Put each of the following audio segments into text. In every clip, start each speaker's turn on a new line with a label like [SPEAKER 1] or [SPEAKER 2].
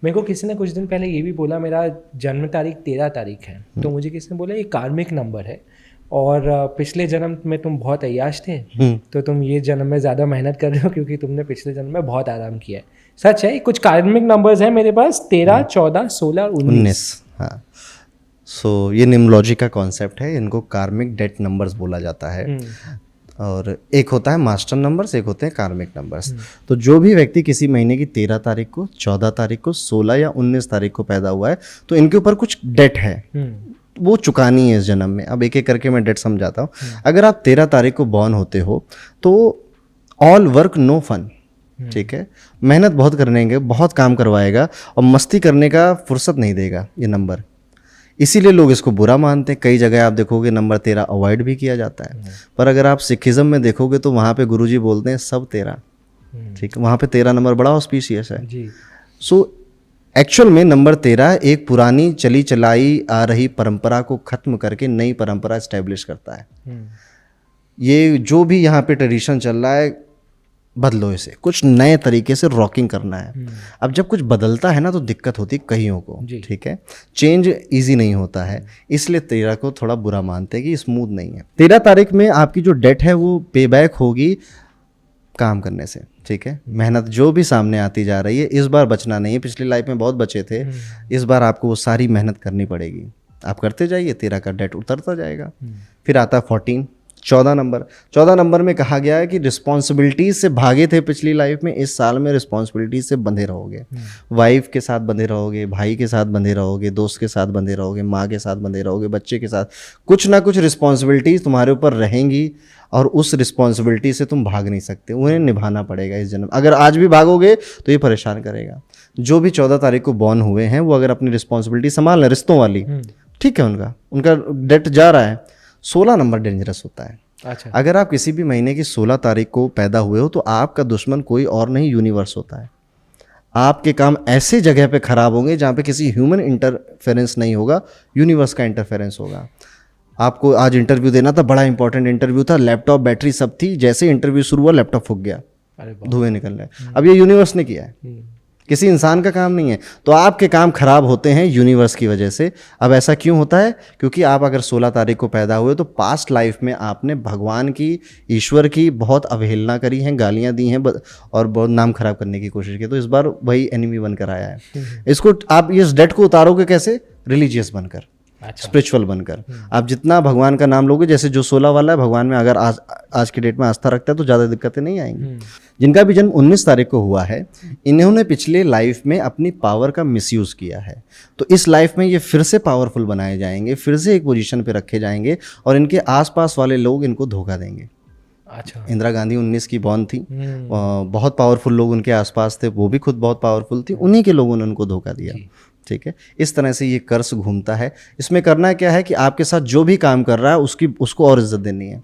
[SPEAKER 1] मेरे को किसी ने कुछ दिन पहले ये भी बोला, मेरा जन्म तारीख 13 तारीख है, तो मुझे किसी ने बोला ये कार्मिक नंबर है और पिछले जन्म में तुम बहुत अय्याश थे, तो तुम ये जन्म में ज़्यादा मेहनत कर रहे हो क्योंकि तुमने पिछले जन्म में बहुत आराम किया है। सच है, कुछ कार्मिक नंबर्स हैं मेरे पास 13, 14, 16 और 19।
[SPEAKER 2] हाँ, सो ये न्यूमरोलॉजी का कॉन्सेप्ट है, इनको कार्मिक डेट नंबर्स बोला जाता है। और एक होता है मास्टर नंबर्स, एक होते हैं कार्मिक नंबर्स। तो जो भी व्यक्ति किसी महीने की 13 तारीख को, 14 तारीख को, 16 या 19 तारीख को पैदा हुआ है, तो इनके ऊपर कुछ डेट है, वो चुकानी है इस जन्म में। अब एक एक करके मैं डेट समझाता हूँ। अगर आप 13 तारीख को बॉर्न होते हो तो ऑल वर्क नो फन, ठीक है, मेहनत बहुत करने, बहुत काम करवाएगा और मस्ती करने का फुर्सत नहीं देगा ये नंबर, इसीलिए लोग इसको बुरा मानते हैं। कई जगह आप देखोगे नंबर 13 अवॉइड भी किया जाता है, पर अगर आप सिखिज्म में देखोगे तो वहाँ पे गुरुजी बोलते हैं सब 13, ठीक है, वहाँ पे 13 नंबर बड़ा ऑस्पिशियस है। सो एक्चुअल में नंबर 13 एक पुरानी चली चलाई आ रही परंपरा को खत्म करके नई परंपरा एस्टेब्लिश करता है। ये जो भी यहाँ पे ट्रेडिशन चल रहा है, बदलो इसे, कुछ नए तरीके से रॉकिंग करना है। अब जब कुछ बदलता है ना तो दिक्कत होती है कईयों को, ठीक है, चेंज इजी नहीं होता है, इसलिए 13 को थोड़ा बुरा मानते हैं कि स्मूथ नहीं है। 13 तारीख में आपकी जो डेट है वो पे बैक होगी काम करने से, ठीक है, मेहनत जो भी सामने आती जा रही है, इस बार बचना नहीं है। पिछली लाइफ में बहुत बचे थे, इस बार आपको वो सारी मेहनत करनी पड़ेगी। आप करते जाइए, 13 का डेट उतरता जाएगा। फिर आता है 14, 14 नंबर में कहा गया है कि रिस्पॉन्सिबिलिटीज से भागे थे पिछली लाइफ में, इस साल में रिस्पॉन्सिबिलिटीज से बंधे रहोगे। वाइफ के साथ बंधे रहोगे, भाई के साथ बंधे रहोगे, दोस्त के साथ बंधे रहोगे, माँ के साथ बंधे रहोगे, बच्चे के साथ, कुछ ना कुछ रिस्पॉन्सिबिलिटीज तुम्हारे ऊपर रहेंगी और उस रिस्पॉन्सिबिलिटी से तुम भाग नहीं सकते, उन्हें निभाना पड़ेगा इस जन्म। अगर आज भी भागोगे तो ये परेशान करेगा। जो भी 14 तारीख को बॉर्न हुए हैं वो अगर अपनी रिस्पॉन्सिबिलिटी संभाल लें, रिश्तों वाली, ठीक है, उनका डेट जा रहा है। 16 नंबर डेंजरस होता है। अच्छा। अगर आप किसी भी महीने की 16 तारीख को पैदा हुए हो तो आपका दुश्मन कोई और नहीं, यूनिवर्स होता है। आपके काम ऐसे जगह पे खराब होंगे जहाँ पे किसी ह्यूमन इंटरफेरेंस नहीं होगा, यूनिवर्स का इंटरफेरेंस होगा। आपको आज इंटरव्यू देना था, बड़ा इंपॉर्टेंट इंटरव्यू था, लैपटॉप बैटरी सब थी, जैसे इंटरव्यू शुरू हुआ लैपटॉप फूक गया, धुएं निकल रहे। अब ये यूनिवर्स ने किया है, किसी इंसान का काम नहीं है। तो आपके काम खराब होते हैं यूनिवर्स की वजह से। अब ऐसा क्यों होता है? क्योंकि आप अगर 16 तारीख को पैदा हुए तो पास्ट लाइफ में आपने भगवान की, ईश्वर की बहुत अवहेलना करी है, गालियां दी हैं और बहुत नाम खराब करने की कोशिश की। तो इस बार वही एनिमी बनकर आया है। इसको आप इस डेट को उतारोगे कैसे? रिलीजियस बनकर, स्पिरिचुअल बनकर। आप जितना भगवान का नाम लोगे, जैसे जो 16 वाला है, भगवान में अगर आज की डेट में आस्था रखता है तो ज़्यादा दिक्कतें नहीं आएंगी। जिनका भी जन्म 19 तारीख को हुआ है, इन्होंने पिछले लाइफ में अपनी पावर का मिसयूज़ किया है, तो इस लाइफ में ये फिर से पावरफुल बनाए जाएंगे, फिर से एक पोजीशन पे रखे जाएंगे और इनके आसपास वाले लोग इनको धोखा देंगे। अच्छा। इंदिरा गांधी 19 की बॉर्न थी, बहुत पावरफुल लोग उनके आसपास थे, वो भी खुद बहुत पावरफुल थी, उन्हीं के लोगों ने उनको धोखा दिया, ठीक है। इस तरह से ये कर्स घूमता है। इसमें करना क्या है कि आपके साथ जो भी काम कर रहा है उसको और इज्जत देनी है।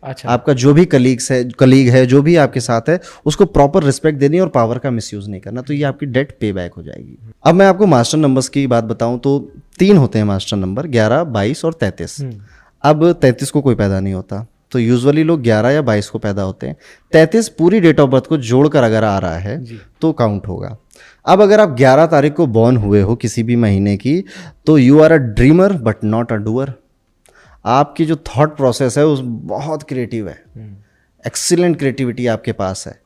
[SPEAKER 2] अच्छा। आपका जो भी कलीग है, जो भी आपके साथ है, उसको प्रॉपर रिस्पेक्ट देनी है और पावर का मिसयूज नहीं करना। तो ये आपकी डेट पे बैक हो जाएगी। अब मैं आपको मास्टर नंबर्स की बात बताऊं तो 3 होते हैं मास्टर नंबर, 11, 22 और 33। अब 33 को कोई पैदा नहीं होता, तो यूजुअली लोग 11 या 22 को पैदा होते हैं। 33 पूरी डेट ऑफ बर्थ को जोड़कर अगर आ रहा है तो काउंट होगा। अब अगर आप 11 तारीख को बॉर्न हुए हो किसी भी महीने की, तो you are a dreamer but not a doer. आपकी जो थॉट प्रोसेस है उस बहुत क्रिएटिव है, एक्सीलेंट क्रिएटिविटी आपके पास है,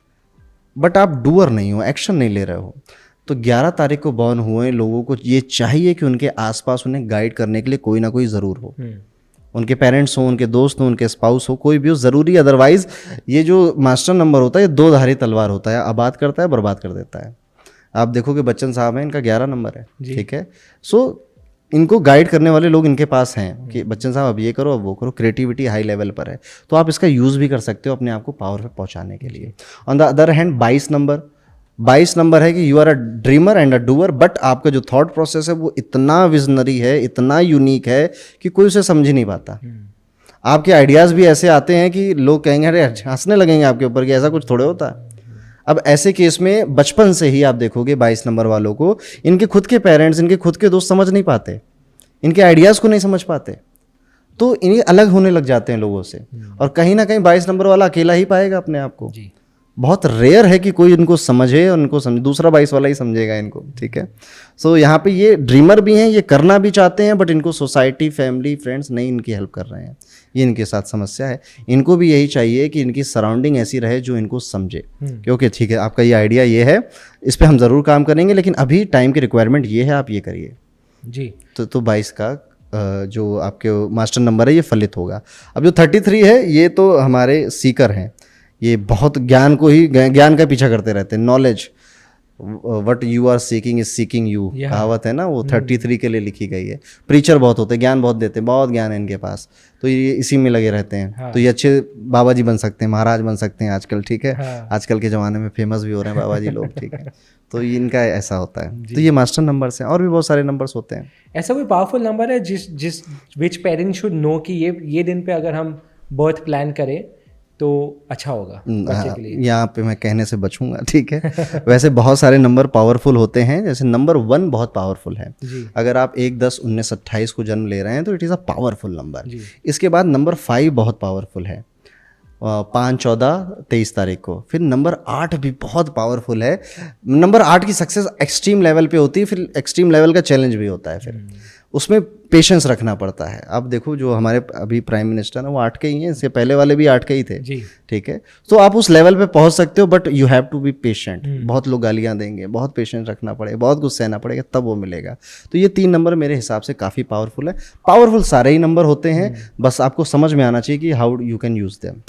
[SPEAKER 2] बट आप डूअर नहीं हो, एक्शन नहीं ले रहे हो। तो 11 तारीख को बॉर्न हुए लोगों को ये चाहिए कि उनके आसपास उन्हें गाइड करने के लिए कोई ना कोई ज़रूर हो। उनके पेरेंट्स हों, उनके दोस्त हों, उनके स्पाउस हो, कोई भी हो, ज़रूरी। अदरवाइज ये जो मास्टर नंबर होता है ये 2 धारी तलवार होता है, आबाद करता है, बर्बाद कर देता है। आप देखोगे बच्चन साहब हैं, इनका 11 नंबर है, ठीक है। सो इनको गाइड करने वाले लोग इनके पास हैं कि बच्चन साहब अब ये करो, अब वो करो। क्रिएटिविटी हाई लेवल पर है, तो आप इसका यूज़ भी कर सकते हो अपने आप को पावर पे पहुंचाने के लिए। On the other hand 22 number है कि you are a dreamer and a doer, but आपका जो थॉट प्रोसेस है वो इतना विजनरी है, इतना यूनिक है कि कोई उसे समझ ही नहीं पाता। आपके आइडियाज़ भी ऐसे आते हैं कि लोग कहेंगे अरे हंसने लगेंगे आपके ऊपर कि ऐसा कुछ थोड़े होता है। अब ऐसे केस में बचपन से ही आप देखोगे 22 नंबर वालों को, इनके खुद के पेरेंट्स, इनके खुद के दोस्त समझ नहीं पाते, इनके आइडियाज़ को नहीं समझ पाते, तो इन्हें अलग होने लग जाते हैं लोगों से। और कहीं ना कहीं 22 नंबर वाला अकेला ही पाएगा अपने आप को। बहुत रेयर है कि कोई इनको समझे और इनको समझे, दूसरा 22 वाला ही समझेगा इनको, ठीक है। सो यहाँ पे ये ड्रीमर भी हैं, ये करना भी चाहते हैं, बट इनको सोसाइटी, फैमिली, फ्रेंड्स नहीं इनकी हेल्प कर रहे हैं, ये इनके साथ समस्या है। इनको भी यही चाहिए कि इनकी सराउंडिंग ऐसी रहे जो इनको समझे, क्योंकि ठीक है आपका ये आइडिया ये है, इस पर हम ज़रूर काम करेंगे, लेकिन अभी टाइम की रिक्वायरमेंट ये है, आप ये करिए
[SPEAKER 1] जी।
[SPEAKER 2] तो 22 का जो आपके मास्टर नंबर है ये फलित होगा। अब जो 33 है ये तो हमारे सीकर हैं, ये बहुत ज्ञान का पीछा करते रहते हैं, knowledge, what you are seeking is seeking you, कहावत है ना, वो 33 के लिए लिखी गई है। प्रीचर बहुत होते हैं, ज्ञान बहुत देते हैं, बहुत ज्ञान है इनके पास, तो ये इसी में लगे रहते हैं। हाँ। तो ये अच्छे बाबा जी बन सकते हैं, महाराज बन सकते हैं आजकल, ठीक है। हाँ। आजकल के ज़माने में फेमस भी हो रहे हैं बाबा जी लोग, ठीक है। तो ये इनका ऐसा होता है। तो ये मास्टर नंबर्स हैं, और भी बहुत सारे नंबर्स होते हैं।
[SPEAKER 1] ऐसा कोई पावरफुल नंबर है जिस विच पेरेंट्स शुड नो कि ये दिन पे अगर हम बर्थ प्लान करें तो अच्छा होगा बच्चे के लिए?
[SPEAKER 2] यहाँ पे मैं कहने से बचूंगा, ठीक है। वैसे बहुत सारे नंबर पावरफुल होते हैं, जैसे नंबर 1 बहुत पावरफुल है। अगर आप 1, 10, 19, 28 को जन्म ले रहे हैं तो it is a powerful number. इसके बाद नंबर 5 बहुत पावरफुल है, 5, 14, 23 तारीख को। फिर नंबर 8 भी बहुत पावरफुल है। नंबर 8 की सक्सेस एक्सट्रीम लेवल पे होती है, फिर एक्सट्रीम लेवल का चैलेंज भी होता है, फिर उसमें पेशेंस रखना पड़ता है। अब देखो जो हमारे अभी प्राइम मिनिस्टर हैं वो 8 के ही हैं, इससे पहले वाले भी 8 के ही थे, ठीक है। तो आप उस लेवल पे पहुंच सकते हो, but you have to be patient. बहुत लोग गालियां देंगे, बहुत पेशेंस रखना पड़ेगा, बहुत कुछ सहना पड़ेगा, तब वो मिलेगा। तो ये 3 नंबर मेरे हिसाब से काफ़ी पावरफुल है। पावरफुल सारे ही नंबर होते हैं, बस आपको समझ में आना चाहिए कि how you can use them.